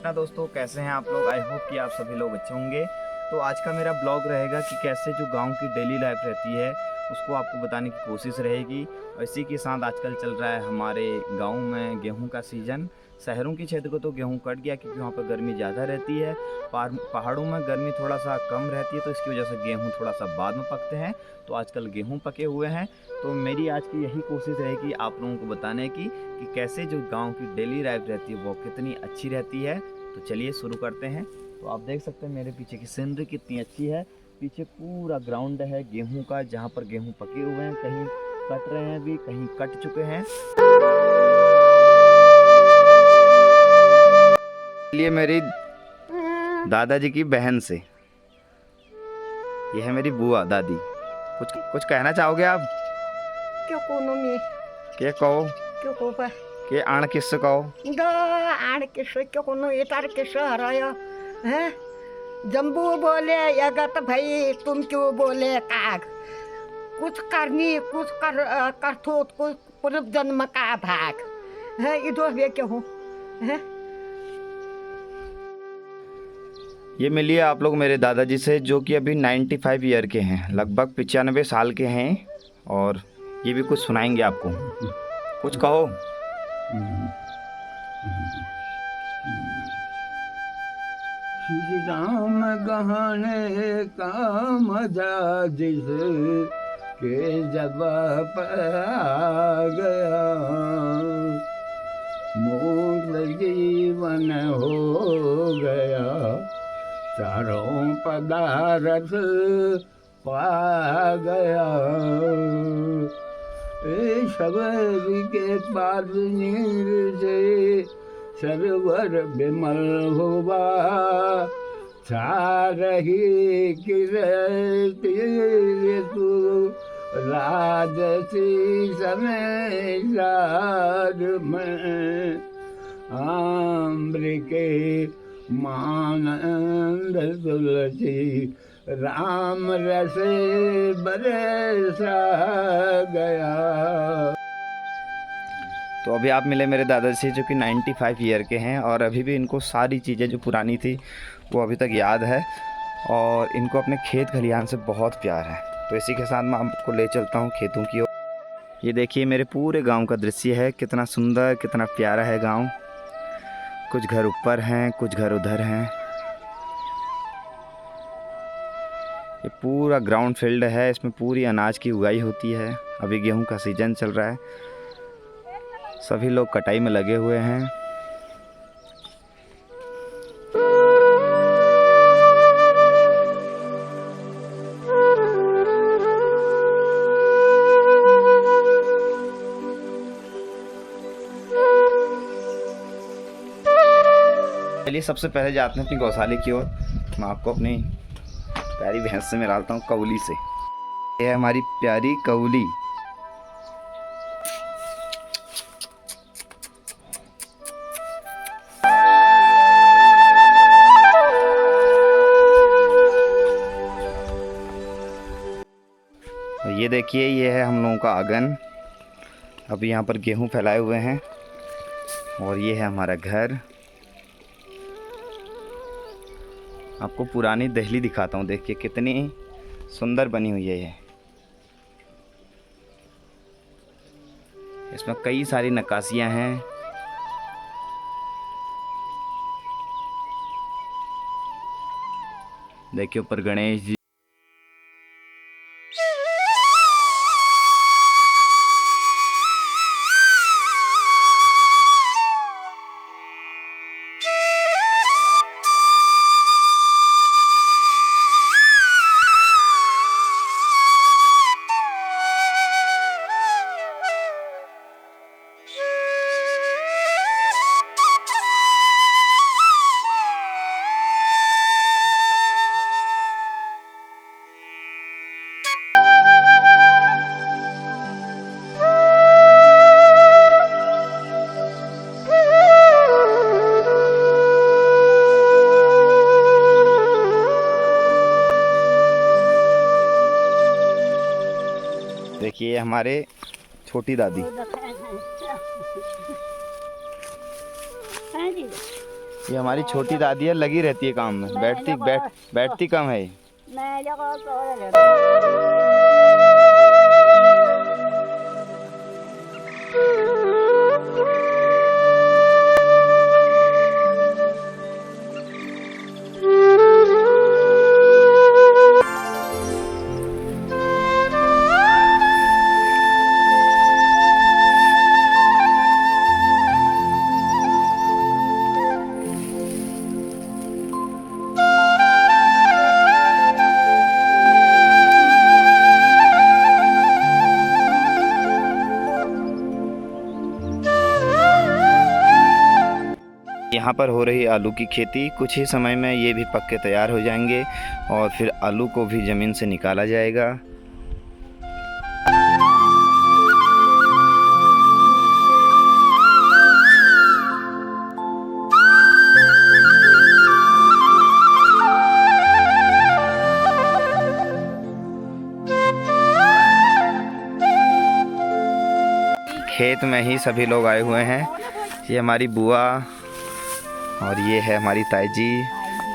कृष्णा दोस्तों, कैसे हैं आप लोग। आई होप कि आप सभी लोग अच्छे होंगे। तो आज का मेरा ब्लॉग रहेगा कि कैसे जो गांव की डेली लाइफ रहती है उसको आपको बताने की कोशिश रहेगी। और इसी के साथ आजकल चल रहा है हमारे गांव में गेहूं का सीज़न। शहरों के क्षेत्र को तो गेहूं कट गया क्योंकि वहाँ पर गर्मी ज़्यादा रहती है। पहाड़ों में गर्मी थोड़ा सा कम रहती है, तो इसकी वजह से गेहूँ थोड़ा सा बाद में पकते हैं। तो आजकल गेहूँ पके हुए हैं। तो मेरी आज की यही कोशिश रहेगी आप लोगों को बताने की कि कैसे जो गांव की डेली लाइफ रहती है वो कितनी अच्छी रहती है। तो चलिए शुरू करते हैं। तो आप देख सकते हैं मेरे पीछे की सीनरी कितनी अच्छी है। पीछे पूरा ग्राउंड है गेहूं का, जहां पर गेहूं पके हुए हैं, कहीं कट रहे हैं अभी, कहीं कट चुके हैं। लिए मेरी दादाजी की बहन से, ये है मेरी बुआ दादी। कुछ कुछ कहना चाहोगे आप? क्यों कोनो में के कहो क्यों को पर के आण किससे कहो? द आड़ के से क्यों कोनो एतार के से हराया हैं जम्बू बोले यगत भाई तुम क्यों बोले काग कुछ करनी कुछ कर थो कुछ पूर्व जन्म का भाग है इधर वे क्यों हो हैं। ये मिलिए आप लोग मेरे दादाजी से, जो कि अभी 95 ईयर के हैं, लगभग 95 साल के हैं। और ये भी कुछ सुनाएंगे आपको। कुछ कहो। श्री राम गहने का मजा जिस के जब आ गया, मुक्त जीवन हो गया, चारों पदार्थ पा गया। सबर के पास नीर से सरवर विमल हुआ, रही किरती ऋतु राजसी समय सार में, आम्र के मानंद तुलसी राम रसे बरसा गया। तो अभी आप मिले मेरे दादाजी से, जो कि 95 ईयर के हैं, और अभी भी इनको सारी चीज़ें जो पुरानी थी वो अभी तक याद है, और इनको अपने खेत खलिहान से बहुत प्यार है। तो इसी के साथ मैं आपको ले चलता हूँ खेतों की ओर। ये देखिए मेरे पूरे गांव का दृश्य है, कितना सुंदर कितना प्यारा है गांव। कुछ घर ऊपर हैं, कुछ घर उधर हैं। ये पूरा ग्राउंड फील्ड है, इसमें पूरी अनाज की उगाई होती है। अभी गेहूं का सीजन चल रहा है, सभी लोग कटाई में लगे हुए हैं। चलिए सबसे पहले जाते हैं अपनी गौशाले की ओर। मैं आपको अपनी प्यारी भैंस से मिलाता हूँ, कौली से। ये है हमारी प्यारी कौली। ये देखिए, ये है हम लोगों का आंगन। अभी यहाँ पर गेहूं फैलाए हुए हैं, और ये है हमारा घर। आपको पुरानी दिल्ली दिखाता हूँ, देखिए कितनी सुंदर बनी हुई है ये। इसमें कई सारी नक्काशियाँ हैं। देखिए ऊपर गणेश जी। देखिए हमारे छोटी दादी। ये हमारी छोटी दादी है, लगी रहती है काम में, बैठती कम है। यहाँ पर हो रही आलू की खेती, कुछ ही समय में ये भी पक के तैयार हो जाएंगे और फिर आलू को भी ज़मीन से निकाला जाएगा। खेत में ही सभी लोग आए हुए हैं। ये हमारी बुआ और ये है हमारी ताई जी,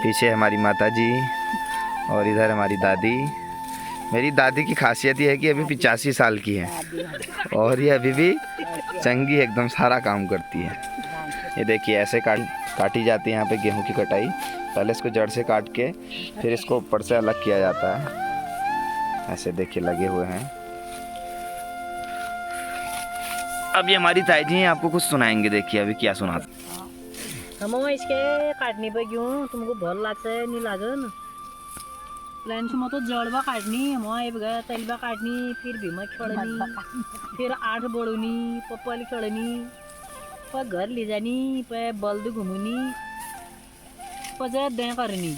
पीछे हमारी माता जी और इधर हमारी दादी। मेरी दादी की खासियत ये है कि अभी 85 साल की है और ये अभी भी चंगी एकदम सारा काम करती है। ये देखिए ऐसे काटी जाती है यहाँ पे गेहूं की कटाई। पहले इसको जड़ से काट के फिर इसको ऊपर से अलग किया जाता है। ऐसे देखिए लगे हुए हैं। अब ये हमारी ताई जी हैं, आपको कुछ सुनाएंगे। देखिए अभी क्या सुनाते। हम इसके काटने पे क्यों तुमको भल लागसे नहीं लागन प्लान से तो जड़बा काटनी मैं तलबा काटनी फिर भीमा छोड़नी फिर 8 बड़ोनी पप्पल छोड़नी पर घर ले जानी पर बल्द घूमनी पर दे करनी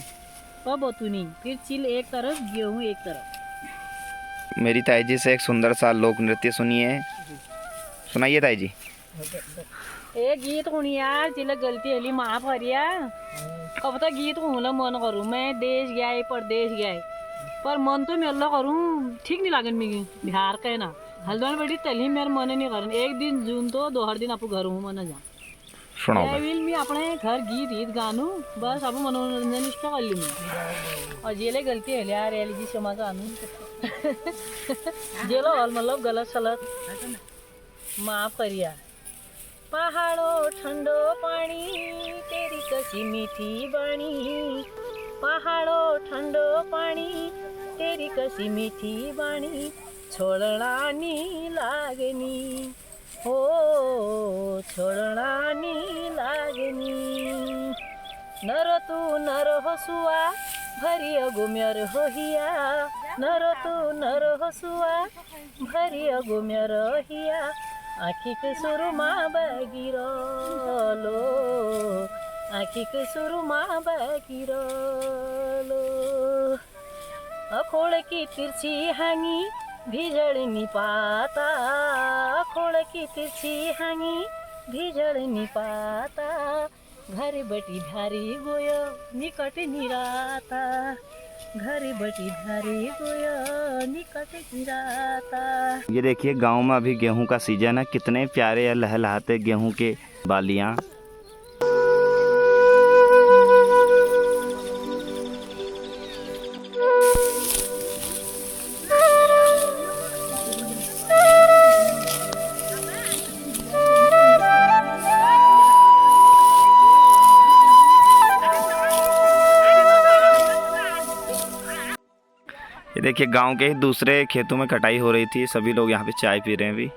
पर बतूनी फिर चिल एक तरफ गेहूँ एक तरफ। मेरी ताई जी से एक सुंदर सा लोक नृत्य सुनिए, सुनाइए ताई जी। ए गीत हूँ यार जिला गलती हली माफ हरिया अब तक गीत हूँ मन करूँ मैं देश गया परदेश गया पर मन तो मेला करूँ ठीक नहीं लागन मी बिहार का है ना हल्द्वानी बड़ी तली मेरे मन नहीं करन। एक दिन जून तो 2 दिन आपको घर हूँ मन जा सुनाओ विल मैं अपने घर गीत गानू बस अब मनोरंजन इष्ट कर ली मैं और जेले गलती है यार एल जी समाज आनू जेलो हल मतलब गलत सलत माफ करिया। पहाड़ों ठंडो पानी तेरी कसी मीठी बाणी पहाड़ों ठंडो पानी तेरी कसी मीठी बाणी छोड़ना नी लागनी हो छोड़ना नी लागनी नर तू नर हसुआ भरी अगुम्यर हो हिया नर तू नर हसुआ भरी अगुम्यर हिया आखी के सुरमा बगिरो आखी के सुरमा बगिरो अखोड़ की तिरछी हांगी भिजड़नी पाता अखोड़ की तिरछी हांगी भिजड़नी पाता घर बटी धारी गोयो निकट निराता घर बटी धारी गोयो निकट निराता। ये देखिए गांव में अभी गेहूं का सीजन है, कितने प्यारे या लहलहाते गेहूं के बालियां। ये देखिए गांव के ही दूसरे खेतों में कटाई हो रही थी, सभी लोग यहाँ पे चाय पी रहे हैं। अभी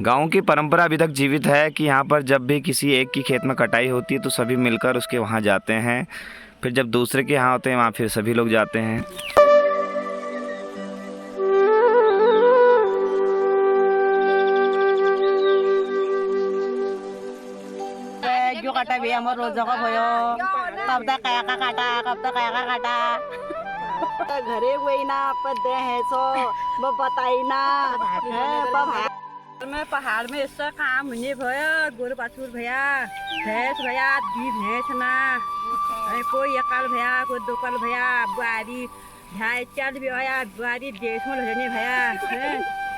गांव की परंपरा अभी तक जीवित है कि यहाँ पर जब भी किसी एक की खेत में कटाई होती है तो सभी मिलकर उसके वहाँ जाते हैं, फिर जब दूसरे के यहाँ होते हैं वहाँ फिर सभी लोग जाते हैं। जो काटा भी हमर रोज का भयो कब तक काया का काटा कब तक काया का काटा घरे वही ना पदे है सो वो बताई ना में पहाड़ में ऐसा काम मुझे भया गोर पाछुर भैया भैंस भैया दी भैंस ना कोई अकाल भैया कोई दोकल भैया बुआरी ढाई 4 भी भैया बुआरी 150 लेने भैया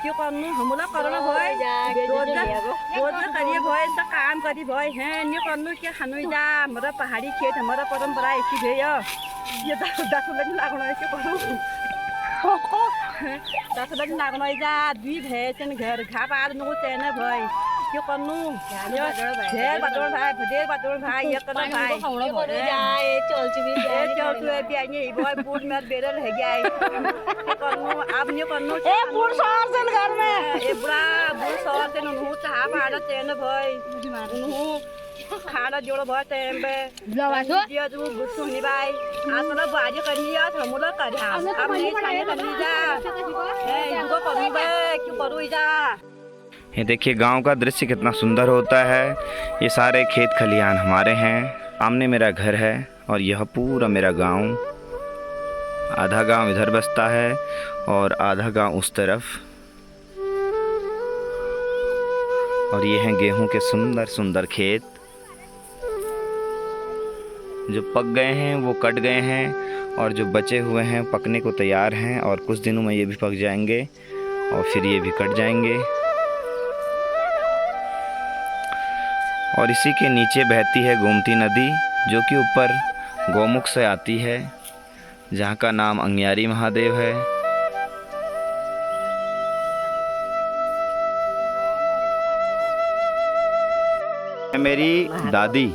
क्यों करनु हमला करना भय रोज करिए भय त काम करी भय हैं न्यू करनु के खानु जा हमरा पहाड़ी खेत हमरा परंपरा ऐसी है ये दस दिन लागना है क्यों करू 10 दिन लागना है जा दुई भैंस घर घा पार नु तेने भय क्यों करनु ढेर बदल भाई ये करना भाई जाए चल चुकी चल तू भी आई भय बूढ़ में बेरल है गया करनु अब न्यू करनु ए बूढ़ सवार से घर में ए बुढ़ा बूढ़ सवार से नु चाह पाड़ तेने भय नु खाना जोड़ भय तेम बे लवासो ये तू गुस्सो नि भाई आसला बाजी करनी है हमला कर अब नहीं खाने करनी जा ए इनको करू बे क्यों करू जा। ये देखिए गांव का दृश्य कितना सुंदर होता है। ये सारे खेत खलिहान हमारे हैं, सामने मेरा घर है और यह पूरा मेरा गांव। आधा गांव इधर बसता है और आधा गांव उस तरफ। और ये हैं गेहूं के सुंदर सुंदर खेत। जो पक गए हैं वो कट गए हैं और जो बचे हुए हैं पकने को तैयार हैं और कुछ दिनों में ये भी पक जाएंगे और फिर ये भी कट जाएंगे। और इसी के नीचे बहती है गोमती नदी जो कि ऊपर गौमुख से आती है, जहाँ का नाम अंगियारी महादेव है। मेरी दादी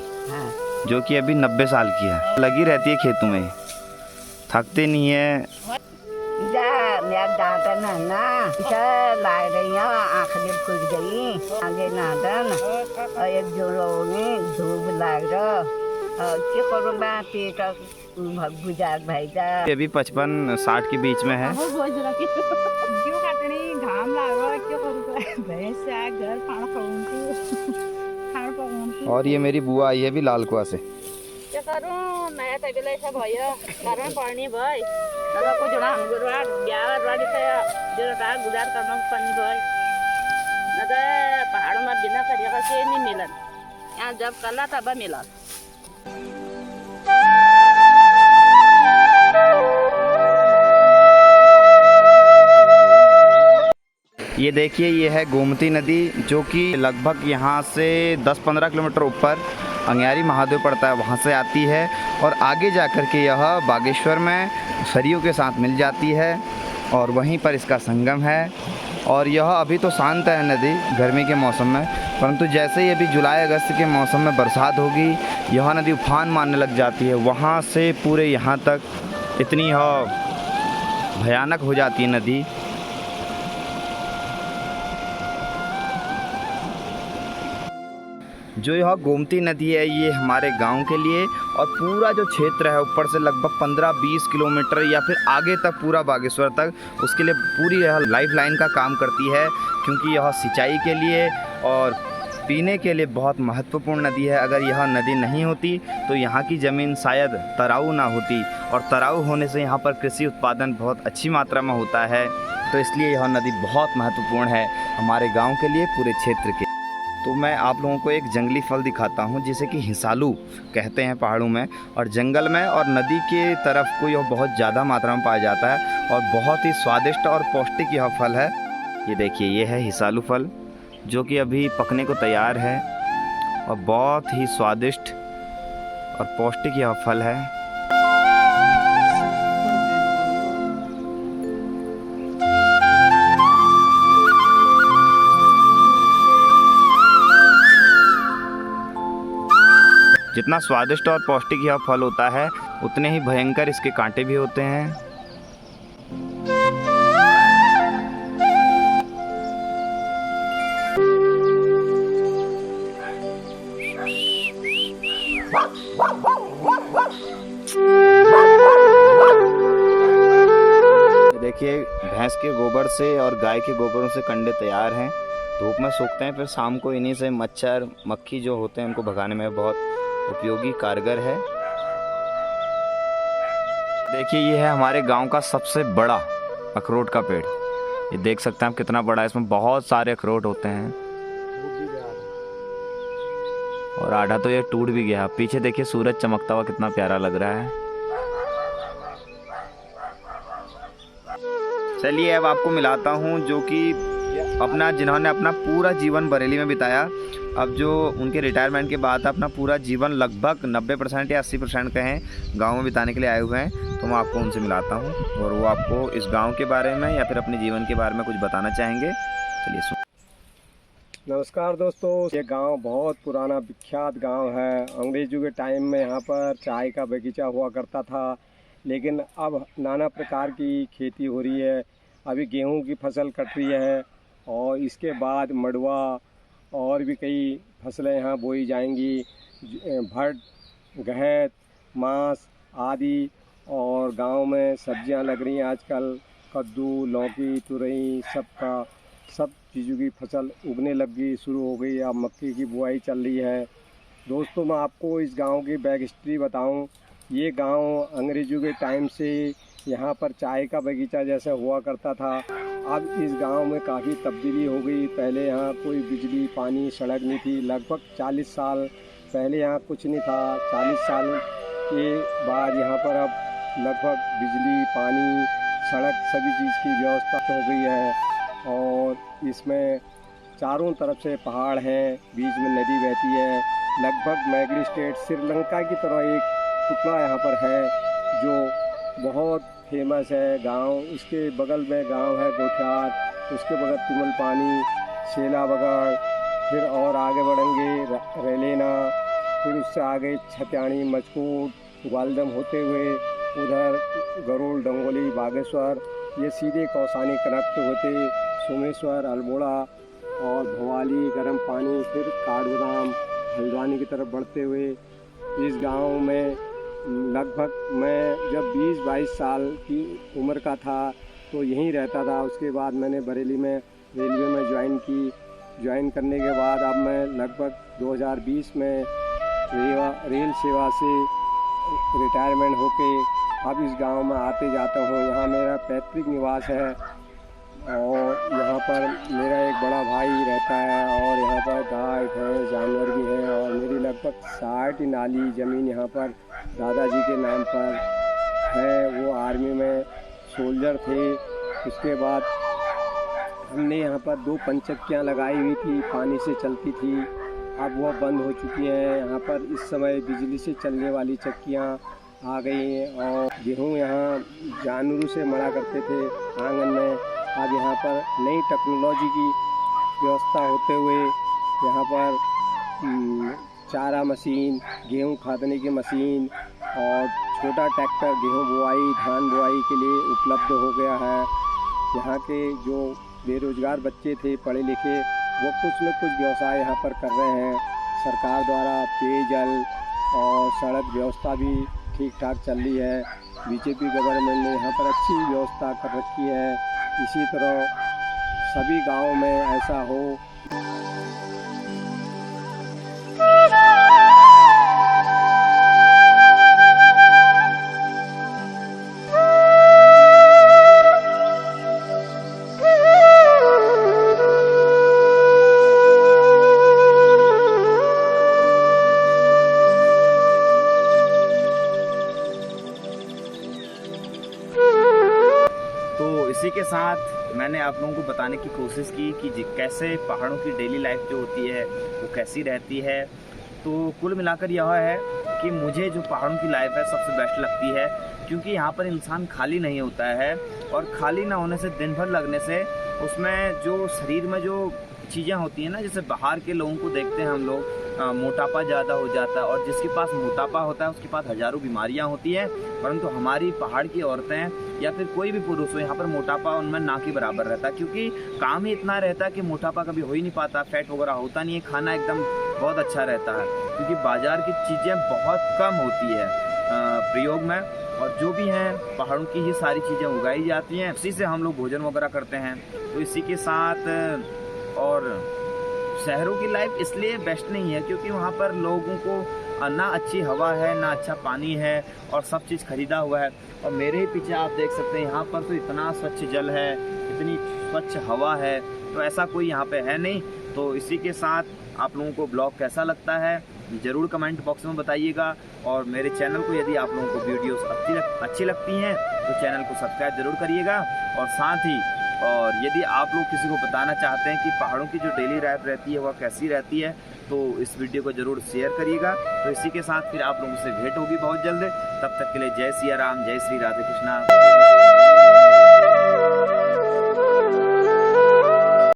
जो कि अभी 90 साल की है, लगी रहती है खेतों में, थकते नहीं है। जा मेरा दादन है ना इसे ला रही हैं आँख में फूट गई आगे नादन और एक जोड़ों में धूप लाग रहा क्या करूँ मैं पेट गुजार भाई जा अभी 55-60 के बीच में है। क्यों काटनी घाम लाग रहा क्यों करू भैंस से घर खाना खाऊंगी और ये मेरी बुआ आई है भी लाल कुआ से। क्या करूँ नया तबीला ऐसा भयो कारण पढ़नी भाई दादा को जोड़ा हम गुरुवार ब्याह राड़ी से जो का गुजार करना पड़नी भाई न तो पहाड़ों में बिना करिएगा से नहीं मिलन यहाँ जब कला तब मिला। ये देखिए ये है गोमती नदी जो कि लगभग यहाँ से 10-15 किलोमीटर ऊपर अंगियारी महादेव पड़ता है, वहाँ से आती है और आगे जाकर के यह बागेश्वर में सरयू के साथ मिल जाती है और वहीं पर इसका संगम है। और यह अभी तो शांत है नदी गर्मी के मौसम में, परंतु जैसे ही अभी जुलाई अगस्त के मौसम में बरसात होगी यह नदी उफान मारने लग जाती है। वहाँ से पूरे यहाँ तक इतनी भयानक हो जाती है नदी। जो यह गोमती नदी है ये हमारे गांव के लिए और पूरा जो क्षेत्र है ऊपर से लगभग 15-20 किलोमीटर या फिर आगे तक पूरा बागेश्वर तक उसके लिए पूरी यह लाइफ लाइन का काम करती है, क्योंकि यह सिंचाई के लिए और पीने के लिए बहुत महत्वपूर्ण नदी है। अगर यह नदी नहीं होती तो यहाँ की ज़मीन शायद तराऊ ना होती और तराऊ होने से यहाँ पर कृषि उत्पादन बहुत अच्छी मात्रा में होता है, तो इसलिए यह नदी बहुत महत्वपूर्ण है हमारे गाँव के लिए, पूरे क्षेत्र के। तो मैं आप लोगों को एक जंगली फल दिखाता हूँ जिसे कि हिसालू कहते हैं पहाड़ों में और जंगल में और नदी के तरफ को यह बहुत ज़्यादा मात्रा में पाया जाता है और बहुत ही स्वादिष्ट और पौष्टिक यह फल है। ये देखिए ये है हिसालू फल जो कि अभी पकने को तैयार है और बहुत ही स्वादिष्ट और पौष्टिक यह फल है। जितना स्वादिष्ट और पौष्टिक यह फल होता है उतने ही भयंकर इसके कांटे भी होते हैं। देखिए भैंस के गोबर से और गाय के गोबरों से कंडे तैयार हैं, धूप में सूखते हैं, फिर शाम को इन्हीं से मच्छर मक्खी जो होते हैं उनको भगाने में बहुत उपयोगी कारगर है। देखिए ये है हमारे गांव का सबसे बड़ा अखरोट का पेड़, ये देख सकते हैं आप कितना बड़ा है, इसमें बहुत सारे अखरोट होते हैं और आधा तो ये टूट भी गया। पीछे देखिए सूरज चमकता हुआ कितना प्यारा लग रहा है। चलिए अब आपको मिलाता हूँ जो कि अपना जिन्होंने अपना पूरा जीवन बरेली में बिताया, अब जो उनके रिटायरमेंट के बाद अपना पूरा जीवन लगभग 90% या 80% कहें गांव में बिताने के लिए आए हुए हैं, तो मैं आपको उनसे मिलाता हूं और वो आपको इस गांव के बारे में या फिर अपने जीवन के बारे में कुछ बताना चाहेंगे। चलिए सुन। नमस्कार दोस्तों, ये गांव बहुत पुराना विख्यात गांव है। अंग्रेजों के टाइम में यहाँ पर चाय का बगीचा हुआ करता था, लेकिन अब नाना प्रकार की खेती हो रही है। अभी गेहूं की फसल कट रही है और इसके बाद मड़ुआ और भी कई फसलें यहाँ बोई जाएंगी, भट, गहत, मांस आदि। और गांव में सब्जियां लग रही हैं आजकल, कद्दू, लौकी, तुरई, सब चीज़ों की फसल उगने लग गई, शुरू हो गई। अब मक्की की बुआई चल रही है। दोस्तों, मैं आपको इस गांव की बैक हिस्ट्री बताऊं। ये गांव अंग्रेज़ों के टाइम से यहाँ पर चाय का बगीचा जैसा हुआ करता था। अब इस गांव में काफ़ी तब्दीली हो गई। पहले यहाँ कोई बिजली, पानी, सड़क नहीं थी। लगभग 40 साल पहले यहाँ कुछ नहीं था। 40 साल के बाद यहाँ पर अब लगभग बिजली, पानी, सड़क सभी चीज़ की व्यवस्था हो गई है। और इसमें चारों तरफ से पहाड़ हैं, बीच में नदी बहती है। लगभग मैगली स्टेट श्रीलंका की तरह एक टुकड़ा यहाँ पर है जो बहुत फेमस है गांव। इसके बगल में गांव है गोठियार, उसके बगल तिमल पानी, शेला बगड़, फिर और आगे बढ़ेंगे रेलेना, फिर उससे आगे छत्याणी, मचकूट, ग्वालदम होते हुए उधर गरुड़, डंगोली, बागेश्वर, ये सीधे कौसानी कनेक्ट होते सोमेश्वर, अल्मोड़ा और भवाली, गर्म पानी, फिर काठगोदाम, हल्द्वानी की तरफ बढ़ते हुए इस गांव में लगभग मैं जब 20-22 साल की उम्र का था तो यहीं रहता था। उसके बाद मैंने बरेली में रेलवे में ज्वाइन करने के बाद अब मैं लगभग 2020 में रेल सेवा से रिटायरमेंट होके अब इस गांव में आते जाता हूँ। यहाँ मेरा पैतृक निवास है और यहाँ पर मेरा एक बड़ा भाई रहता है और यहाँ पर गाय, भैंस, जानवर भी हैं। और मेरी लगभग 60 नाली ज़मीन यहाँ पर दादाजी के नाम पर है। वो आर्मी में सोल्जर थे। उसके बाद हमने यहाँ पर 2 पंचक्कियाँ लगाई हुई थी, पानी से चलती थी। अब वह बंद हो चुकी हैं। यहाँ पर इस समय बिजली से चलने वाली चक्कियाँ आ गई हैं। और गेहूँ यहाँ जानवरों से मड़ा करते थे आंगन में। अब यहाँ पर नई टेक्नोलॉजी की व्यवस्था होते हुए यहाँ पर चारा मशीन, गेहूँ खादने की मशीन और छोटा ट्रैक्टर गेहूँ बुआई, धान बुआई के लिए उपलब्ध हो गया है। यहाँ के जो बेरोजगार बच्चे थे पढ़े लिखे, वो कुछ न कुछ व्यवसाय यहाँ पर कर रहे हैं। सरकार द्वारा पेयजल और सड़क व्यवस्था भी ठीक ठाक चल रही है। बीजेपी गवर्नमेंट ने यहाँ पर अच्छी व्यवस्था कर रखी है। इसी तरह सभी गांवों में ऐसा हो। इसी के साथ मैंने आप लोगों को बताने की कोशिश की कि कैसे पहाड़ों की डेली लाइफ जो होती है वो कैसी रहती है। तो कुल मिलाकर यह है कि मुझे जो पहाड़ों की लाइफ है सबसे बेस्ट लगती है, क्योंकि यहाँ पर इंसान खाली नहीं होता है। और खाली ना होने से, दिन भर लगने से उसमें जो शरीर में जो चीज़ें होती हैं ना, जैसे बाहर के लोगों को देखते हैं हम लोग, मोटापा ज़्यादा हो जाता है। और जिसके पास मोटापा होता है उसके पास हज़ारों बीमारियां होती हैं, परंतु हमारी पहाड़ की औरतें या फिर कोई भी पुरुष हो, यहाँ पर मोटापा उनमें ना के बराबर रहता है, क्योंकि काम ही इतना रहता है कि मोटापा कभी हो ही नहीं पाता, फैट वगैरह होता नहीं है, खाना एकदम बहुत अच्छा रहता है, क्योंकि बाज़ार की चीज़ें बहुत कम होती है प्रयोग में। और जो भी हैं पहाड़ों की ही सारी चीज़ें उगाई जाती हैं, उसी से हम लोग भोजन वगैरह करते हैं। तो इसी के साथ और शहरों की लाइफ इसलिए बेस्ट नहीं है क्योंकि वहाँ पर लोगों को ना अच्छी हवा है, ना अच्छा पानी है और सब चीज़ खरीदा हुआ है। और मेरे ही पीछे आप देख सकते हैं यहाँ पर तो इतना स्वच्छ जल है, इतनी स्वच्छ हवा है, तो ऐसा कोई यहाँ पे है नहीं। तो इसी के साथ आप लोगों को ब्लॉग कैसा लगता है ज़रूर कमेंट बॉक्स में बताइएगा। और मेरे चैनल को यदि आप लोगों को वीडियोस अच्छी लगती हैं तो चैनल को सब्सक्राइब ज़रूर करिएगा। और साथ ही और यदि आप लोग किसी को बताना चाहते हैं कि पहाड़ों की जो डेली लाइफ रहती है वह कैसी रहती है तो इस वीडियो को ज़रूर शेयर करिएगा। तो इसी के साथ फिर आप लोगों से भेंट होगी बहुत जल्द। तब तक के लिए जय सिया राम, जय श्री राधे कृष्णा।